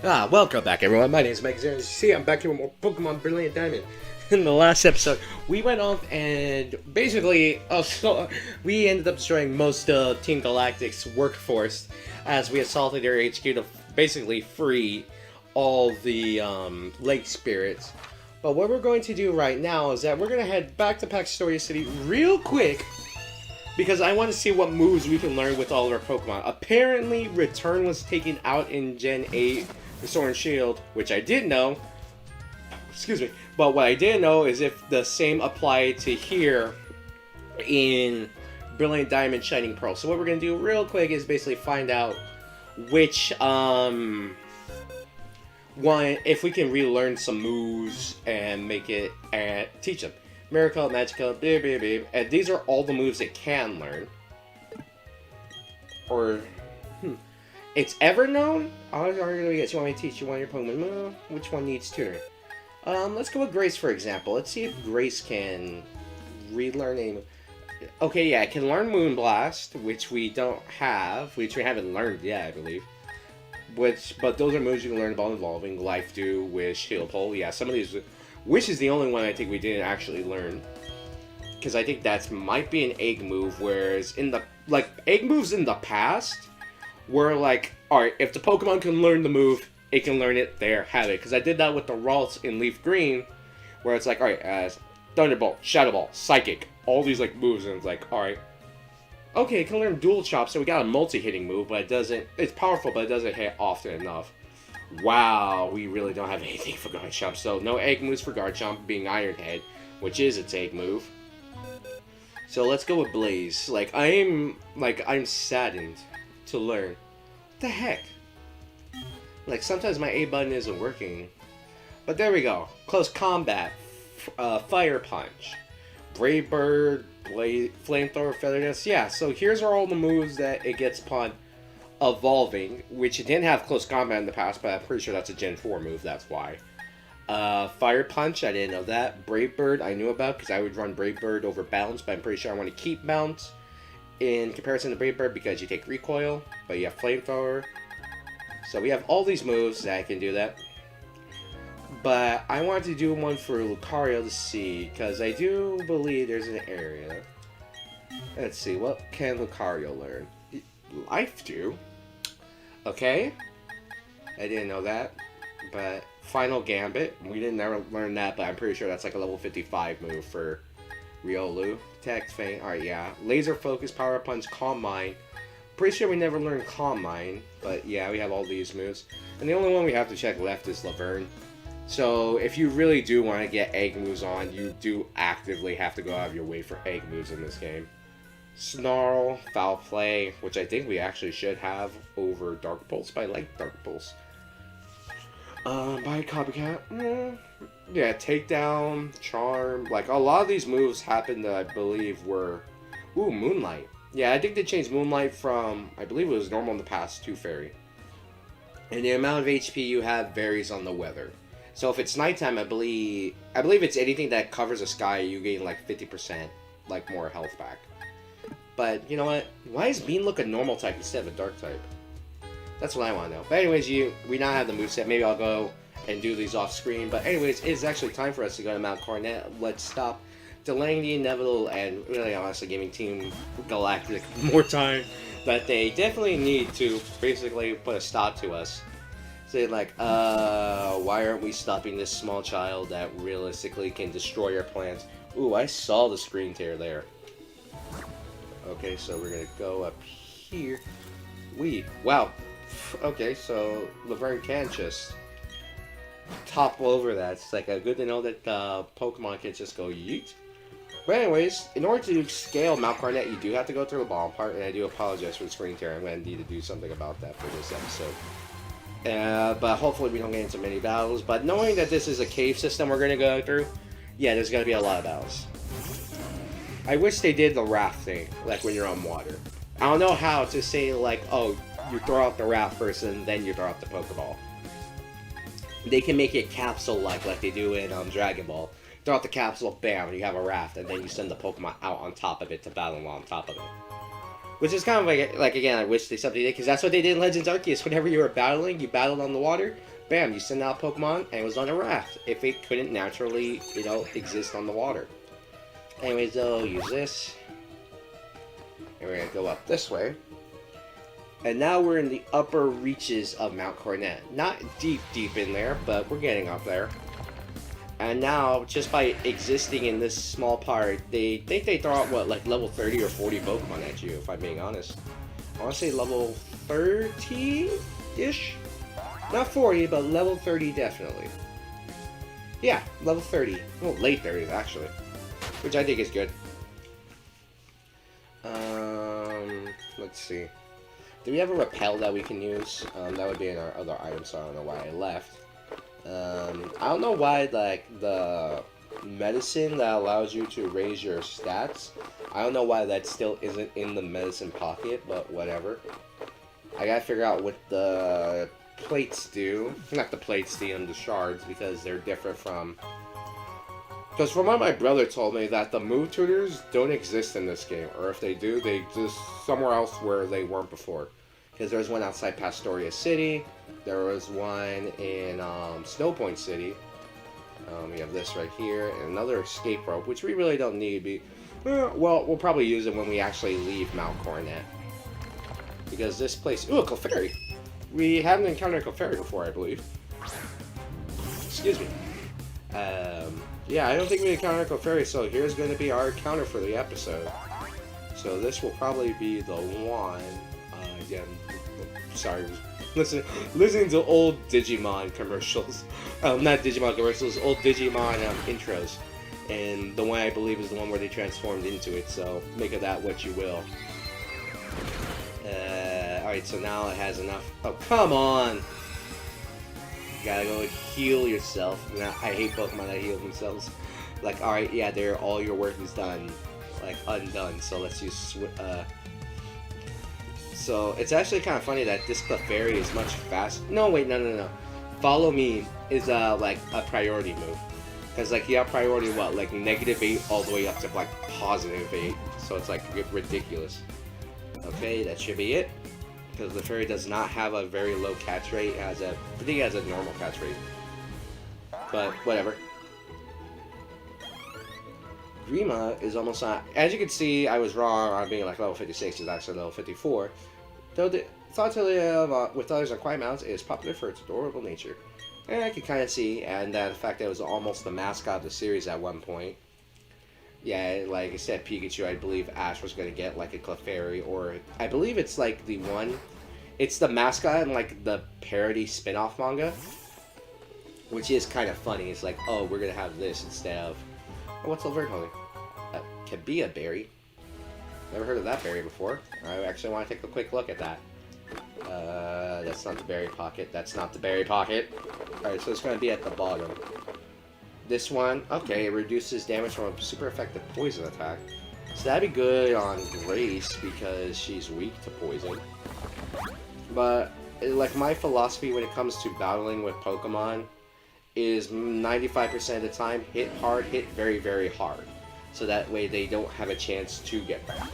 Welcome back everyone, my name is Mike. As you see, I'm back here with more Pokemon Brilliant Diamond. In the last episode, we went off and basically, we ended up destroying most of Team Galactic's workforce as we assaulted their HQ to basically free all the lake spirits. But what we're going to do right now is that we're going to head back to Paxtoria City real quick because I want to see what moves we can learn with all of our Pokemon. Apparently, Return was taken out in Gen 8 for Sword and Shield, which I didn't know. Excuse me. But what I didn't know is if the same applied to here in Brilliant Diamond Shining Pearl. So what we're going to do real quick is basically find out which, if we can relearn some moves and make it, and teach them. Miracle, Magical, beep, beep, beep. And these are all the moves it can learn. Or, it's ever known? You want me to teach you one of your Pokemon? Which one needs tutoring? Let's go with Grace, for example. Let's see if Grace can relearn a... Okay, yeah, it can learn Moonblast, which we don't have, which we haven't learned yet, I believe. But those are moves you can learn about evolving. Life Dew, Wish, Heal Pole. Yeah, some of these... Wish is the only one I think we didn't actually learn. Because I think that might be an egg move, whereas in the... Like, egg moves in the past were like, alright, if the Pokemon can learn the move, it can learn it, there, have it. Because I did that with the Ralts in Leaf Green, where it's like, alright, as Thunderbolt, Shadow Ball, Psychic, all these like moves, and it's like, alright, okay, it can learn Dual Chop, so we got a multi-hitting move, but it doesn't, it's powerful, but it doesn't hit often enough. Wow, we really don't have anything for Garchomp, so no egg moves for Garchomp, being Iron Head, which is its egg move. So let's go with Blaze. I'm saddened to learn. What the heck? Like, sometimes my A button isn't working. But there we go. Close Combat. Fire Punch. Brave Bird. Flamethrower. Feather Dust. Yeah, so here's all the moves that it gets upon evolving. Which it didn't have Close Combat in the past, but I'm pretty sure that's a Gen 4 move, that's why. Fire Punch, I didn't know that. Brave Bird, I knew about because I would run Brave Bird over Bounce, but I'm pretty sure I want to keep Bounce in comparison to Brave Bird because you take Recoil, but you have Flamethrower. So we have all these moves that can do that. But I wanted to do one for Lucario to see, because I do believe there's an area. Let's see, what can Lucario learn? Life Dew. Okay. I didn't know that. But Final Gambit, we didn't ever learn that, but I'm pretty sure that's like a level 55 move for Riolu. Text Feint, alright, yeah. Laser Focus, Power Punch, Calm Mind. Pretty sure we never learned Calm Mind, but yeah, we have all these moves. And the only one we have to check left is Laverne. So if you really do want to get egg moves on, you do actively have to go out of your way for egg moves in this game. Snarl, Foul Play, which I think we actually should have over Dark Pulse, but I like Dark Pulse. By Copycat, yeah, Takedown, Charm, like a lot of these moves happened that I believe were, Moonlight. Yeah, I think they changed Moonlight from, I believe it was normal in the past, to Fairy. And the amount of HP you have varies on the weather. So if it's nighttime, I believe it's anything that covers the sky, you gain like 50%, like more health back. But you know what? Why does Bean look a normal type instead of a dark type? That's what I want to know. But anyways, we now have the moveset. Maybe I'll go and do these off screen. But anyways, it's actually time for us to go to Mount Coronet. Let's stop delaying the inevitable and really honestly giving Team Galactic more time that they definitely need to basically put a stop to us. Say like, why aren't we stopping this small child that realistically can destroy our plans? Ooh, I saw the screen tear there. Okay, so we're gonna go up here. Wow. Okay, so Laverne can just topple over that. It's like good to know that Pokemon can just go yeet. But anyways, in order to scale Mount Coronet, you do have to go through the bottom part, and I do apologize for the screen tear. I'm going to need to do something about that for this episode. But hopefully we don't get into many battles. But knowing that this is a cave system we're going to go through, yeah, there's going to be a lot of battles. I wish they did the raft thing, like when you're on water. I don't know how to say, like, oh, you throw out the raft first and then you throw out the Pokeball. They can make it capsule-like they do in Dragon Ball. Throw out the capsule, bam, you have a raft, and then you send the Pokemon out on top of it to battle on top of it. Which is kind of like again, I wish they something did, because that's what they did in Legends Arceus. Whenever you were battling, you battled on the water, bam, you send out Pokemon, and it was on a raft, if it couldn't naturally, exist on the water. Anyways, though, use this. And we're going to go up this way. And now we're in the upper reaches of Mount Coronet. Not deep, deep in there, but we're getting up there. And now, just by existing in this small part, they think they throw out, what, like level 30 or 40 Pokemon at you, if I'm being honest. I want to say level 30-ish? Not 40, but level 30 definitely. Yeah, level 30. Well, late 30s, actually. Which I think is good. Let's see. Do we have a repel that we can use? That would be in our other item, so I don't know why I left. I don't know why, like, the medicine that allows you to raise your stats, I don't know why that still isn't in the medicine pocket, but whatever. I gotta figure out what the plates do. Not the plates, the shards, because they're different from... Because from what my brother told me, that the move tutors don't exist in this game, or if they do, they exist somewhere else where they weren't before. Because there's one outside Pastoria City, there was one in Snow Point City, we have this right here, and another escape rope, which we really don't need. Well, we'll probably use it when we actually leave Mount Coronet. Because this place... Ooh, a Clefairy! We haven't encountered a Clefairy before, I believe. Excuse me. Yeah, I don't think we encountered a Clefairy, so here's going to be our counter for the episode. So this will probably be the one... again, sorry, listening to old Digimon commercials. Not Digimon commercials, old Digimon intros. And the one I believe is the one where they transformed into it, so make of that what you will. Alright, so now it has enough... Oh, come on! You gotta go heal yourself. Now, I hate Pokemon that heal themselves. Like, alright, yeah, all your work is done. Like, undone, so let's use... So, it's actually kind of funny that this Clefairy is much faster. No, wait, no. Follow Me is, like, a priority move. Because, like, you have priority, what, like, -8 all the way up to, like, +8. So it's, like, ridiculous. Okay, that should be it. Because Clefairy does not have a very low catch rate. I think it has a normal catch rate. But, whatever. Grima is almost not... As you can see, I was wrong on being like level 56. It's actually level 54. Though the thought to live with others on quiet mountains is popular for its adorable nature. And I can kind of see, and the fact that it was almost the mascot of the series at one point. Yeah, like I said, Pikachu, I believe Ash was going to get like a Clefairy, or I believe it's like the one... It's the mascot in like the parody spin-off manga. Which is kind of funny. It's like, oh, we're going to have this instead of... Oh, what's over holding? Kabia berry. Never heard of that berry before. I actually want to take a quick look at that. That's not the berry pocket. That's not the berry pocket. Alright, so it's going to be at the bottom. This one, okay, it reduces damage from a super effective poison attack. So that'd be good on Grace because she's weak to poison. But, like, my philosophy when it comes to battling with Pokemon is 95% of the time, hit hard, hit very, very hard. So that way they don't have a chance to get back.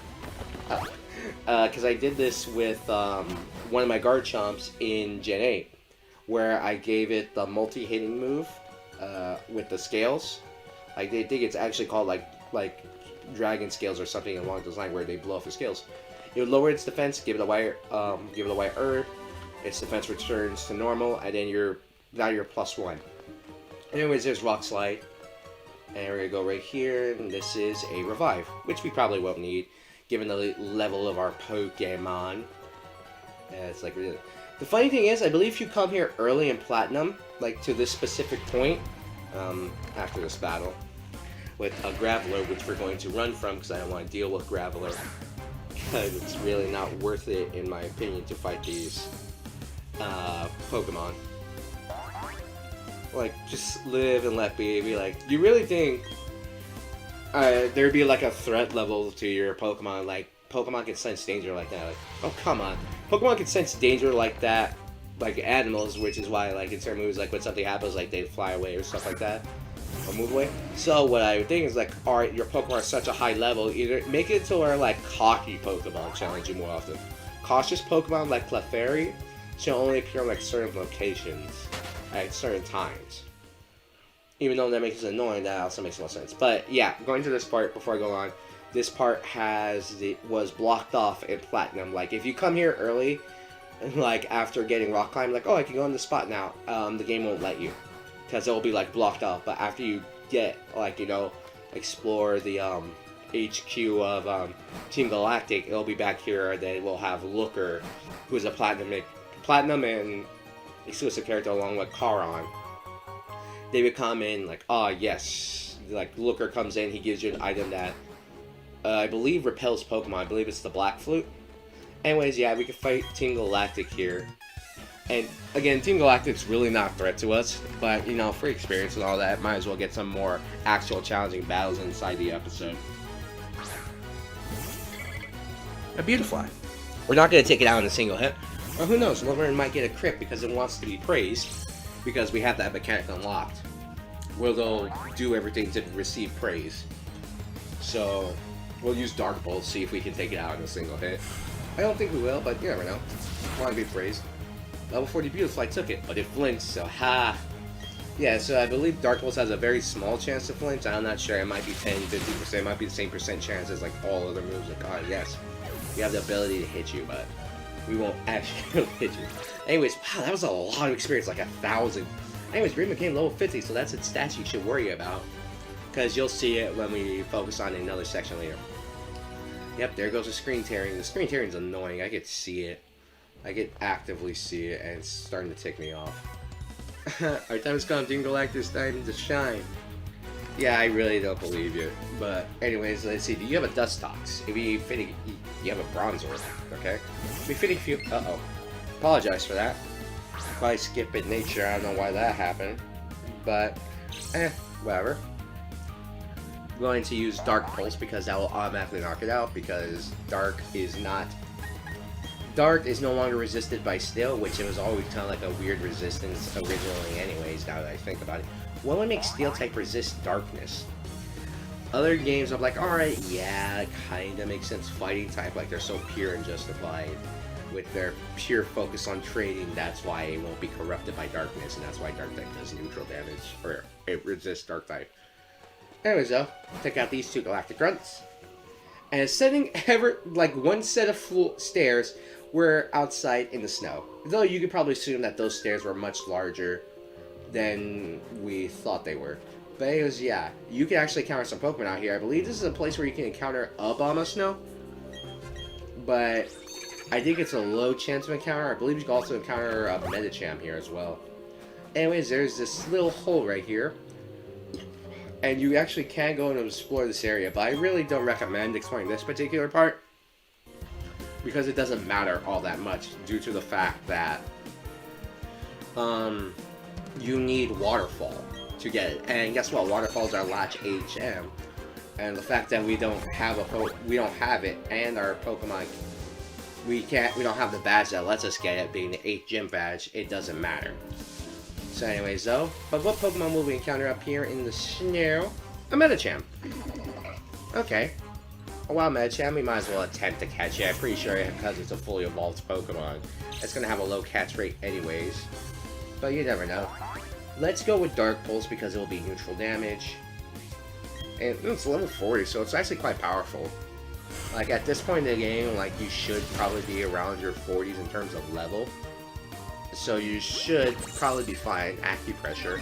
Because I did this with one of my Garchomps in Gen 8, where I gave it the multi-hitting move with the scales. Like, they think it's actually called like dragon scales or something along those lines, where they blow off the scales. It would lower its defense, give it a white herb, its defense returns to normal, and then now you're +1. Anyways, there's Rock Slide. And we're going to go right here, and this is a Revive, which we probably won't need, given the level of our Pokemon. It's like, really... The funny thing is, I believe if you come here early in Platinum, like to this specific point, after this battle, with a Graveler, which we're going to run from, because I don't want to deal with Graveler, because it's really not worth it, in my opinion, to fight these Pokemon. Like, just live and let be. Like, you really think there'd be like a threat level to your Pokemon? Like, Pokemon can sense danger like that. Like, oh, come on. Pokemon can sense danger like that, like animals, which is why, like, in certain movies, like, when something happens, like, they fly away or stuff like that. or move away. So what I would think is like, alright, your Pokemon are such a high level, either make it to where like cocky Pokemon challenge you more often. Cautious Pokemon like Clefairy should only appear in like certain locations at certain times. Even though that makes it annoying, that also makes no sense. But yeah, going to this part before I go on, this part was blocked off in Platinum. Like if you come here early, like after getting rock climb, like, oh, I can go on this spot now, the game won't let you, because it will be like blocked off. But after you get, like, you know, explore the HQ of Team Galactic, it'll be back here. Then we'll have Looker, who's a platinum and exclusive character along with Charon. They would come in like, oh yes, like Looker comes in, he gives you an item that I believe repels Pokemon. I believe it's the Black Flute. Anyways, yeah, we can fight Team Galactic here. And again, Team Galactic's really not a threat to us, but you know, for experience and all that, might as well get some more actual challenging battles inside the episode. A Beautifly. We're not going to take it out in a single hit. Or who knows, Wolverine might get a crit because it wants to be praised, because we have that mechanic unlocked, where they'll do everything to receive praise. So, we'll use Dark Bolt, see if we can take it out in a single hit. I don't think we will, but you never know. Want to be praised. Level 40 Beautifly took it, but it flinched, so ha! Yeah, so I believe Dark Bolt has a very small chance to flinch. I'm not sure, it might be 10, 50%, it might be the same percent chance as like all other moves. Like, oh yes, we have the ability to hit you, but we won't actually hit you. Anyways, wow, that was a lot of experience, like 1,000. Anyways, Green became level 50, so that's a stat you should worry about, because you'll see it when we focus on another section later. Yep, there goes the screen tearing. The screen tearing is annoying. I could see it. I could actively see it, and it's starting to tick me off. Our time has come, Team Galactic's time to shine. Yeah, I really don't believe you. But anyways, let's see. Do you have a Dustox? If you fitting, you have a Bronzor. Okay. Be fitting few. Uh-oh. Apologize for that. If I skip in nature, I don't know why that happened. But, whatever. I'm going to use Dark Pulse because that will automatically knock it out, because Dark is no longer resisted by Steel, which it was always kind of like a weird resistance originally anyways, now that I think about it. What would make Steel type resist Darkness? Other games I'm like, alright, yeah, it kinda makes sense. Fighting type, like they're so pure and justified with their pure focus on trading, that's why it won't be corrupted by Darkness, and that's why Dark type does neutral damage, or it resists Dark type. Anyways though, take out these two Galactic Grunts. And setting like one set of stairs were outside in the snow. Though you could probably assume that those stairs were much larger than we thought they were. But anyways, yeah, you can actually encounter some Pokemon out here. I believe this is a place where you can encounter a Bomba Snow. But I think it's a low chance of encounter. I believe you can also encounter a Medicham here as well. Anyways, there's this little hole right here. And you actually can go and explore this area, but I really don't recommend exploring this particular part, because it doesn't matter all that much due to the fact that you need Waterfall to get it. And guess what? Waterfalls are Latch HM, and the fact that we don't have it, and our Pokemon we don't have the badge that lets us get it, being the 8th gym badge, it doesn't matter. So anyways though, but what Pokemon will we encounter up here in the snow? A Medicham. Okay. A wild Medicham, we might as well attempt to catch it. I'm pretty sure because it's a fully evolved Pokemon, it's going to have a low catch rate anyways. But you never know. Let's go with Dark Pulse because it will be neutral damage. And it's level 40, so it's actually quite powerful. Like at this point in the game, like you should probably be around your 40s in terms of level. So you should probably be fine. Acupressure.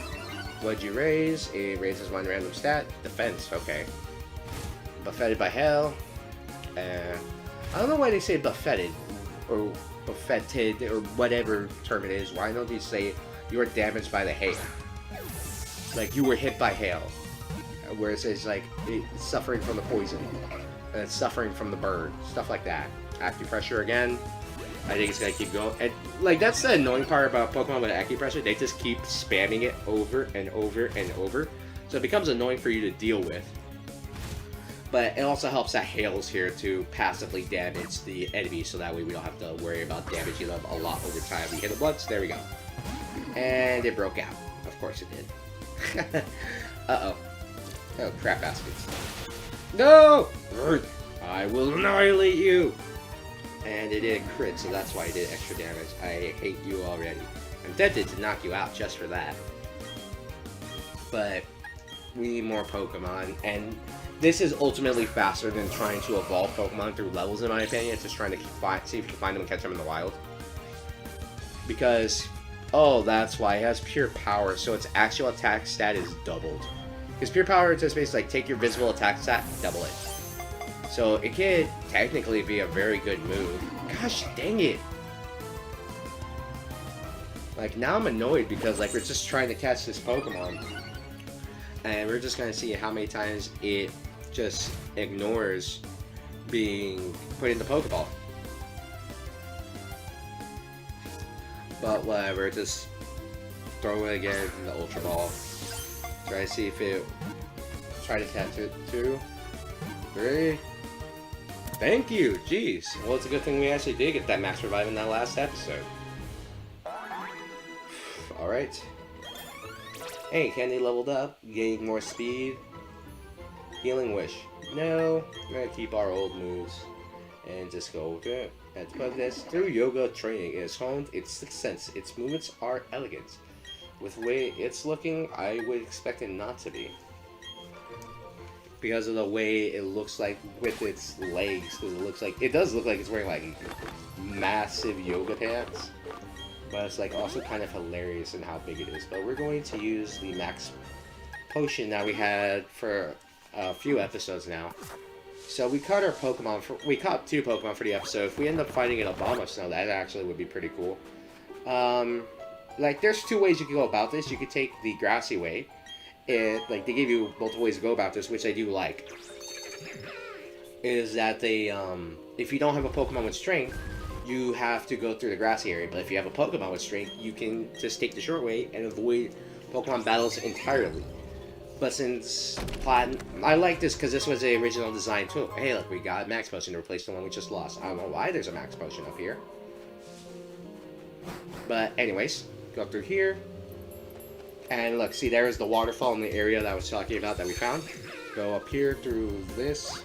What'd you raise? It raises one random stat. Defense, okay. Buffeted by hail. I don't know why they say buffeted, or buffeted, or whatever term it is. Why don't they say you were damaged by the hail? Like you were hit by hail. Where it says like it's suffering from the poison. And it's suffering from the burn. Stuff like that. Acupressure again. I think it's gonna keep going. And like that's the annoying part about Pokemon with Acupressure. They just keep spamming it over and over and over. So it becomes annoying for you to deal with. But it also helps that Hail's here to passively damage the enemy, so that way we don't have to worry about damaging them a lot over time. We hit it once, there we go. And it broke out. Of course it did. Uh-oh. Oh, crap baskets. No! I will annihilate you! And it did crit, so that's why it did extra damage. I hate you already. I'm tempted to knock you out just for that. But we need more Pokemon, and this is ultimately faster than trying to evolve Pokemon through levels, in my opinion. It's just trying to see if you can find them and catch them in the wild. Because, oh, that's why it has pure power, so its actual attack stat is doubled. Because pure power is just basically like take your visible attack stat, double it. So it could technically be a very good move. Gosh dang it! Like, now I'm annoyed because, like, we're just trying to catch this Pokemon. And we're just gonna see how many times it just ignores being put in the Pokeball. But whatever, just throw it again in the Ultra Ball. Try to see if it... Try to catch it, 2, 3... Thank you! Jeez. Well, it's a good thing we actually did get that max revive in that last episode. Alright. Hey, Candy leveled up, gaining more speed. Healing Wish. No, I'm gonna keep our old moves and just go with it. At this, through yoga training, it has honed its sixth sense. Its movements are elegant. With the way it's looking, I would expect it not to be. Because of the way it looks like with its legs, because it looks like, it does look like it's wearing like massive yoga pants. But it's like also kind of hilarious in how big it is. But we're going to use the max potion that we had for a few episodes now. So we caught our Pokemon, we caught 2 Pokemon for the episode. If we end up fighting an Abomasnow, that actually would be pretty cool. Like, there's 2 ways you can go about this. You could take the grassy way. Like, they give you multiple ways to go about this, which I do like. Is that they, if you don't have a Pokemon with strength, you have to go through the grassy area. But if you have a Pokemon with strength, you can just take the short way and avoid Pokemon battles entirely. But since Platinum, I like this because this was the original design too. Hey, look, we got a Max Potion to replace the one we just lost. I don't know why there's a Max Potion up here. But anyways, go through here. And look, see, there is the waterfall in the area that I was talking about that we found. Go up here through this.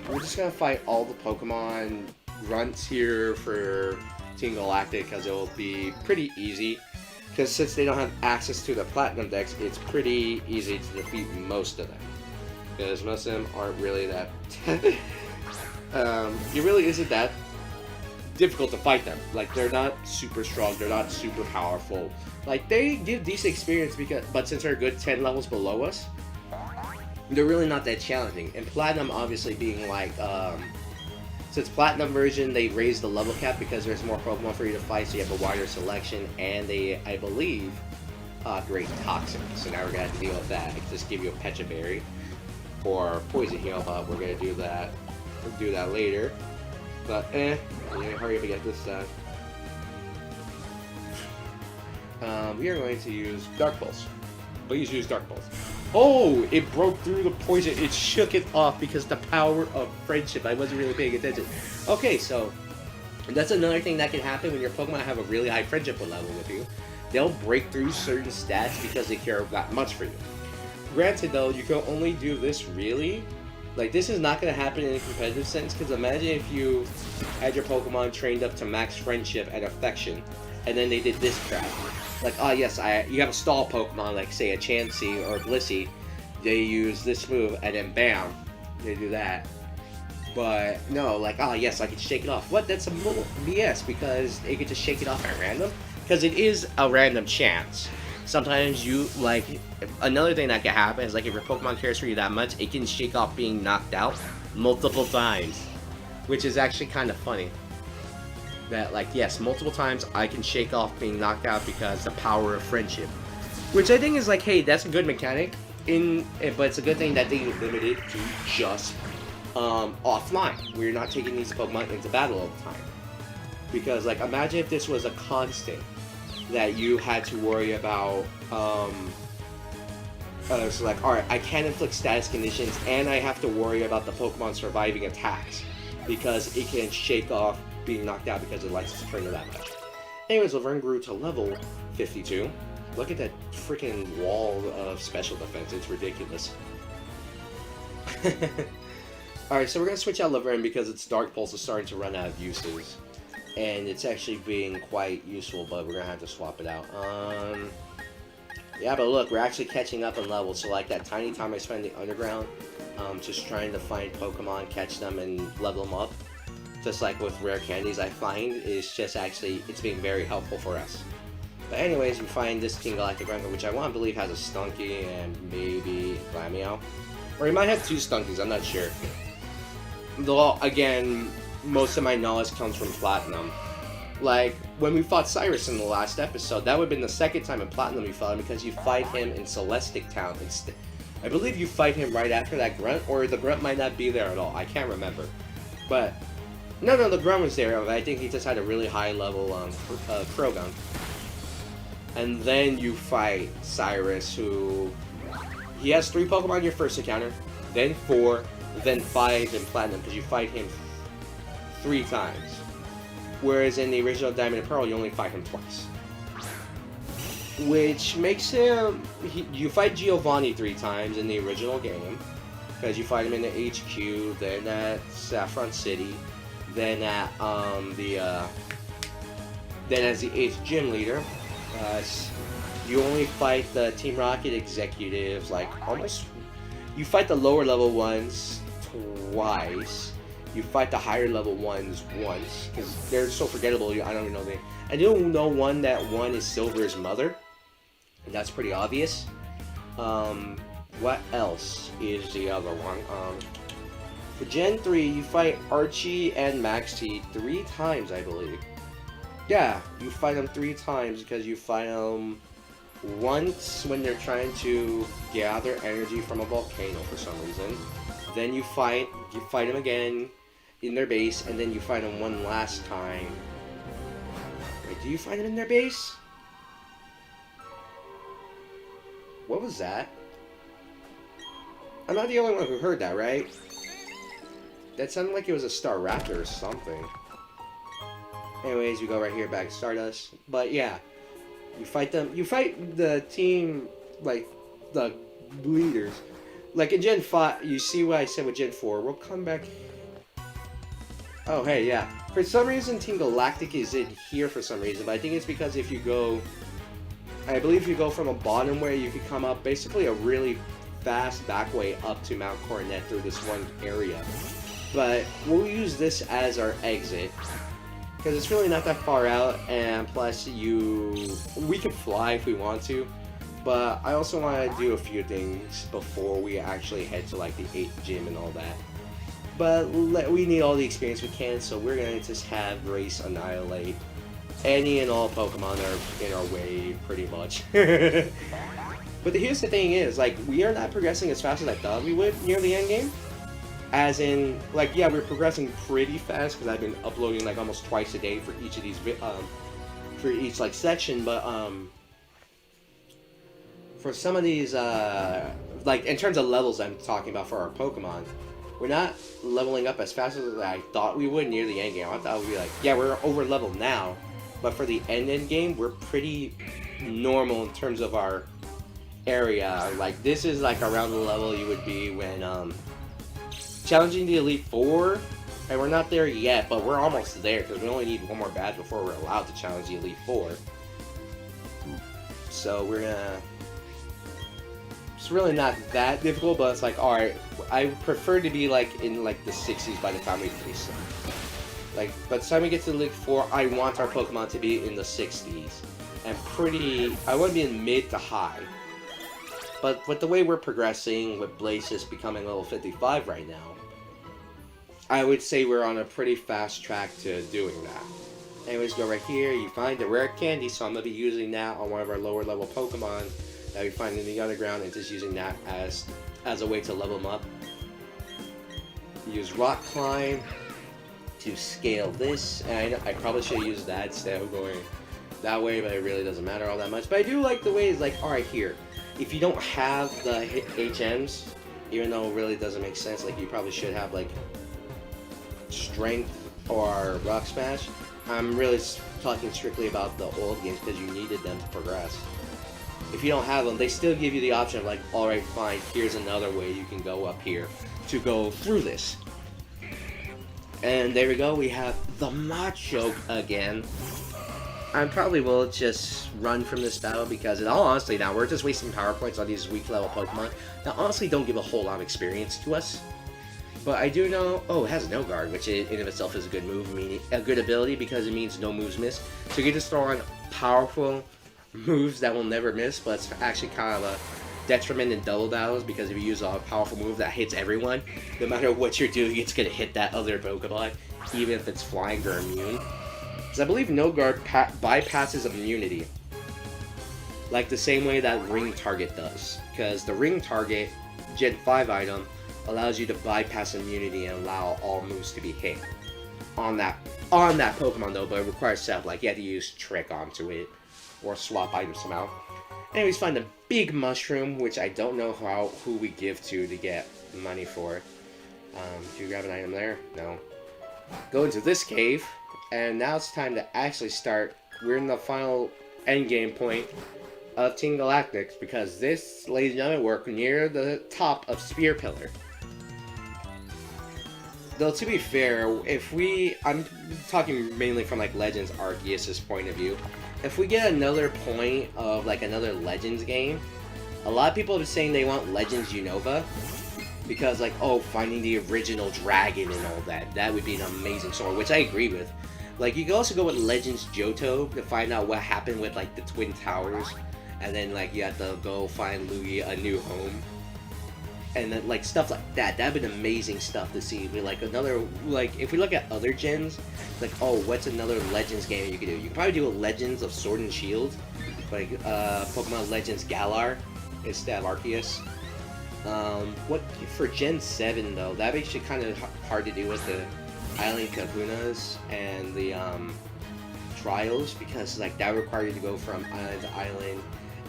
We're just going to fight all the Pokemon grunts here for Team Galactic because it will be pretty easy. Because since they don't have access to the Platinum decks, it's pretty easy to defeat most of them. Because most of them aren't really that... it really isn't that difficult to fight them. Like, they're not super strong, they're not super powerful. Like, they give decent experience, but since they're a good 10 levels below us, they're really not that challenging. And Platinum obviously being like, since Platinum version, they raised the level cap because there's more Pokemon for you to fight, so you have a wider selection, and they, I believe, upgrade Toxic. So now we're going to have to deal with that. I can just give you a Pecha Berry or Poison Heal, but we're going to do that. We'll do that later. But, yeah, hurry up and get this done. We are going to use Dark Pulse. Please use Dark Pulse. Oh, it broke through the poison. It shook it off because the power of friendship. I wasn't really paying attention. Okay, so that's another thing that can happen when your Pokemon have a really high friendship level with you. They'll break through certain stats because they care that much for you. Granted, though, you can only do this really. Like, this is not going to happen in a competitive sense, because imagine if you had your Pokemon trained up to max friendship and affection, and then they did this crap. Like, oh yes, you have a stall Pokemon, like say a Chansey or a Blissey, they use this move, and then bam, they do that. But no, like, oh yes, I can shake it off. What? That's a little BS, because they could just shake it off at random? Because it is a random chance. Sometimes you, like, another thing that can happen is, like, if your Pokemon cares for you that much, it can shake off being knocked out multiple times. Which is actually kind of funny. That, like, yes, multiple times I can shake off being knocked out because the power of friendship. Which I think is, like, hey, that's a good mechanic, but it's a good thing that they limit it to just offline, where you're not taking these Pokemon into battle all the time. Because, like, imagine if this was a constant that you had to worry about, so like, alright, I can't inflict status conditions, and I have to worry about the Pokemon surviving attacks, because it can shake off being knocked out because it likes to train that much. Anyways, Laverne grew to level 52, Look at that freaking wall of special defense. It's ridiculous. Alright, so we're going to switch out Laverne because its Dark Pulse is starting to run out of uses. And it's actually being quite useful, but we're going to have to swap it out. Yeah, but look, we're actually catching up in levels. So like that tiny time I spend in the underground, just trying to find Pokemon, catch them, and level them up. Just like with rare candies, I find is just actually, it's being very helpful for us. But anyways, we find this Team Galactic Rancor, which I want to believe has a Stunky and maybe Glameow. Or he might have 2 Stunkies, I'm not sure. Though, again, most of my knowledge comes from Platinum. Like, when we fought Cyrus in the last episode, that would have been the second time in Platinum we fought him, because you fight him in Celestic Town. I believe you fight him right after that Grunt, or the Grunt might not be there at all. I can't remember. But, no, the Grunt was there. I think he just had a really high level Krogan. And then you fight Cyrus, who... He has 3 Pokemon in your first encounter, then 4, then 5 in Platinum, because you fight him 3 times. Whereas in the original Diamond and Pearl, you only fight him twice. Which makes him... you fight Giovanni 3 times in the original game. Because you fight him in the HQ, then at Saffron City, then at then as the 8th gym leader. You only fight the Team Rocket executives, like, almost... You fight the lower level ones twice. You fight the higher level ones once, because they're so forgettable, I don't even know I do know that one is Silver's mother, and that's pretty obvious. What else is the other one? For Gen 3, you fight Archie and Max T 3 times, I believe. Yeah, you fight them 3 times, because you fight them once when they're trying to gather energy from a volcano for some reason. Then you fight them again in their base, and then you fight them one last time. Wait, do you fight them in their base? What was that? I'm not the only one who heard that, right? That sounded like it was a Staraptor or something. Anyways, we go right here back to Stardust. But yeah, you fight them. You fight the team, like, the leaders. Like in Gen 5, you see what I said with Gen 4. We'll come back. Oh, hey, yeah. For some reason, Team Galactic is in here for some reason, but I think it's because if you go... I believe if you go from a bottom way, you could come up basically a really fast back way up to Mount Coronet through this one area. But we'll use this as our exit, because it's really not that far out, and plus we can fly if we want to, but I also want to do a few things before we actually head to like the 8th gym and all that. But we need all the experience we can, so we're going to just have Grace annihilate any and all Pokemon that are in our way, pretty much. But here's the thing is, like, we are not progressing as fast as I thought we would near the end game. As in, like, yeah, we're progressing pretty fast, because I've been uploading, like, almost twice a day for each of these, for each, like, section, but, for some of these, like, in terms of levels I'm talking about for our Pokemon, we're not leveling up as fast as I thought we would near the end game. I thought we'd be like, yeah, we're over leveled now, but for the end game, we're pretty normal in terms of our area. Like, this is like around the level you would be when challenging the Elite Four, and we're not there yet, but we're almost there, because we only need one more badge before we're allowed to challenge the Elite Four. So we're gonna... It's really not that difficult, but it's like, alright, I prefer to be like in like the 60s by the time we face them. Like, by the time we get to the Elite Four, I want our Pokemon to be in the 60s. And I want to be in mid to high. But with the way we're progressing, with Blasis becoming level 55 right now, I would say we're on a pretty fast track to doing that. Anyways, go right here, you find the rare candy, so I'm going to be using that on one of our lower level Pokemon that we find in the underground, and just using that as a way to level them up. Use Rock Climb to scale this, and I probably should have used that instead of going that way, but it really doesn't matter all that much. But I do like the way it's like, alright, here, if you don't have the HMs, even though it really doesn't make sense, like you probably should have like Strength or Rock Smash. I'm really talking strictly about the old games, because you needed them to progress. if you don't have them, they still give you the option of like, alright, fine, here's another way you can go up here to go through this. And there we go, we have the Machoke again. I probably will just run from this battle because, in all honesty, now we're just wasting power points on these weak level Pokemon that honestly don't give a whole lot of experience to us. But I do know, oh, it has no guard, which in of itself is a good move, meaning a good ability because it means no moves miss. So you can just throw on powerful moves that will never miss, but it's actually kind of a detriment in double battles because if you use a powerful move that hits everyone, no matter what you're doing, it's going to hit that other Pokemon, even if it's flying or immune. Because I believe no guard bypasses immunity, like the same way that Ring Target does. Because the Ring Target Gen 5 item allows you to bypass immunity and allow all moves to be hit on that Pokemon though, but it requires setup, like you have to use Trick onto it or swap items somehow. Anyways, find a big mushroom, which I don't know who we give to get money for. Do you grab an item there? No. Go into this cave, and now it's time to actually start. We're in the final end game point of Team Galactic because this, ladies and gentlemen, we're near the top of Spear Pillar. Though to be fair, I'm talking mainly from like Legends Arceus' point of view. If we get another point of like another Legends game, a lot of people are saying they want Legends Unova because like, oh, finding the original dragon and all that would be an amazing story, which I agree with. Like you can also go with Legends Johto to find out what happened with like the Twin Towers, and then like you have to go find Lugia a new home. And then, like, stuff like that. That'd been amazing stuff to see. But, like, another, like, if we look at other gens, like, oh, what's another Legends game you could do? You could probably do a Legends of Sword and Shield. Like, Pokemon Legends Galar instead of Arceus. What, for Gen 7, though, that makes it kind of hard to do with the Island Kahunas and the, Trials. Because, like, that requires you to go from island to island.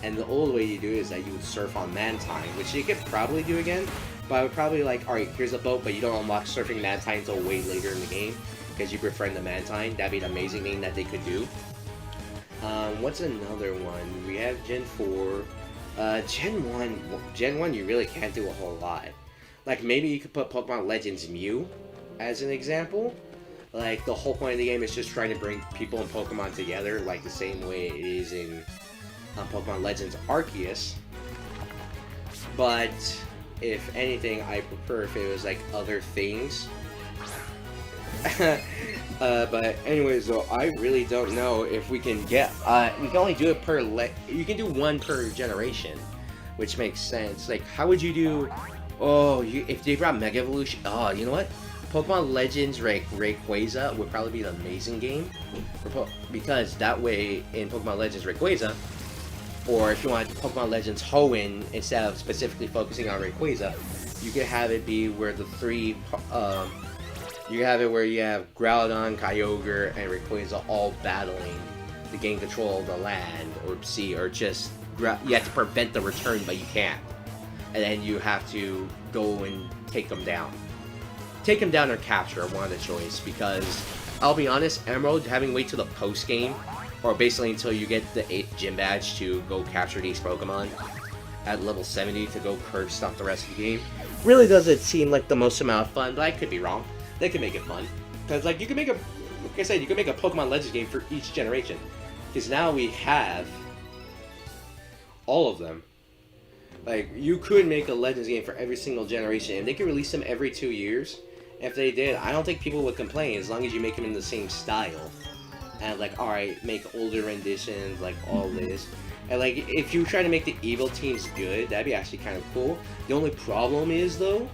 And the old way you do it is that you would surf on Mantine, which you could probably do again, but I would probably like, alright, here's a boat, but you don't unlock surfing Mantine until way later in the game, because you befriend the Mantine. That'd be an amazing thing that they could do. What's another one? We have Gen 4. Gen 1 you really can't do a whole lot. Like, maybe you could put Pokemon Legends Mew as an example. Like, the whole point of the game is just trying to bring people and Pokemon together, like the same way it is in Pokemon Legends Arceus. But if anything, I prefer if it was like other things. But anyways, though, I really don't know if we can get. We can only do it per. You can do one per generation, which makes sense. Like, how would you do? Oh, if they brought Mega Evolution. Oh, you know what? Pokemon Legends Rayquaza would probably be an amazing game, because that way in Pokemon Legends Rayquaza. Or if you want Pokemon Legends Hoenn, instead of specifically focusing on Rayquaza, you can have it be where the three, you can have it where you have Groudon, Kyogre, and Rayquaza all battling to gain control of the land or sea, or just, you have to prevent the return, but you can't. And then you have to go and take them down. Take them down or capture, one of the choice, because, I'll be honest, Emerald, having to wait till the post-game, or basically until you get the 8th gym badge to go capture these Pokemon at level 70 to go curve stomp the rest of the game, really doesn't seem like the most amount of fun, but I could be wrong. They could make it fun. Because, like, you can make like I said, you can make a Pokemon Legends game for each generation. Because now we have all of them. Like, you could make a Legends game for every single generation, and they could release them every 2 years. If they did, I don't think people would complain, as long as you make them in the same style. And like, alright, make older renditions, like all this. And like, if you try to make the evil teams good, that'd be actually kind of cool. The only problem is, though,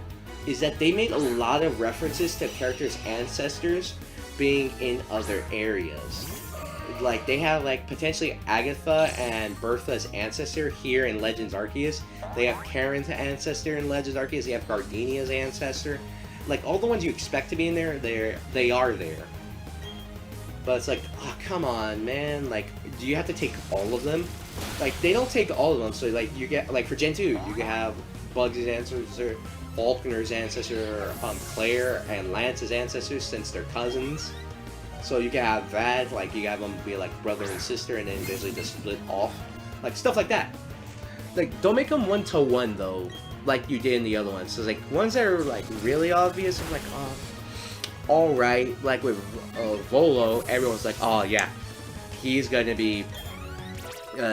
is that they made a lot of references to characters' ancestors being in other areas. Like, they have, like, potentially Agatha and Bertha's ancestor here in Legends Arceus. They have Karen's ancestor in Legends Arceus. They have Gardenia's ancestor. Like, all the ones you expect to be in there, they are there. But it's like, oh, come on, man. Like, do you have to take all of them? Like, they don't take all of them. So, like, you get, like, for Gen 2, you can have Bugs' ancestor, Falconer's ancestor, Claire and Lance's ancestors, since they're cousins. So you can have that, like, you have them be, like, brother and sister, and then basically just split off. Like, stuff like that. like, don't make them 1-to-1 though, like you did in the other ones. So like ones that are like really obvious, I'm like, oh, all right. Like with Volo, everyone's like, oh yeah, he's gonna be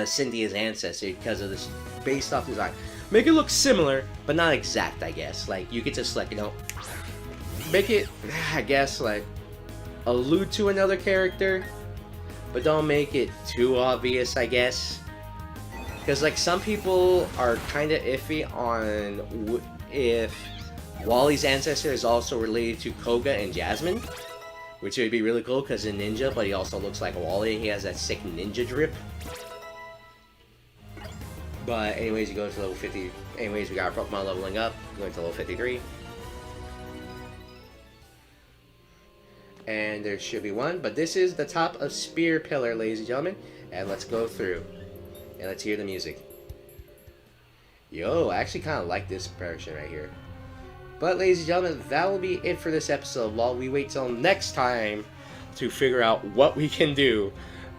Cynthia's ancestor because of this, based off design. Make it look similar, but not exact, I guess. Like you could just like, you know, make it, I guess, like allude to another character, but don't make it too obvious, I guess. Because like some people are kind of iffy on if Wally's ancestor is also related to Koga and Jasmine, which would be really cool because he's a ninja, but he also looks like Wally and he has that sick ninja drip. But anyways, you go to level 50. Anyways, we got our Pokemon leveling up, going to level 53. And there should be one, but this is the top of Spear Pillar, ladies and gentlemen. And let's go through. And let's hear the music. Yo, I actually kind of like this version right here. But ladies and gentlemen, that will be it for this episode while we wait till next time to figure out what we can do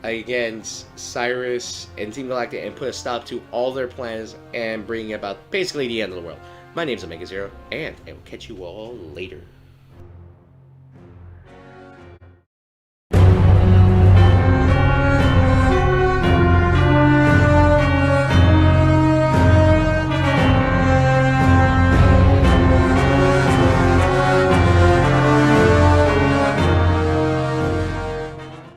against Cyrus and Team Galactic and put a stop to all their plans and bring about basically the end of the world. My name's Omega Zero, and I will catch you all later.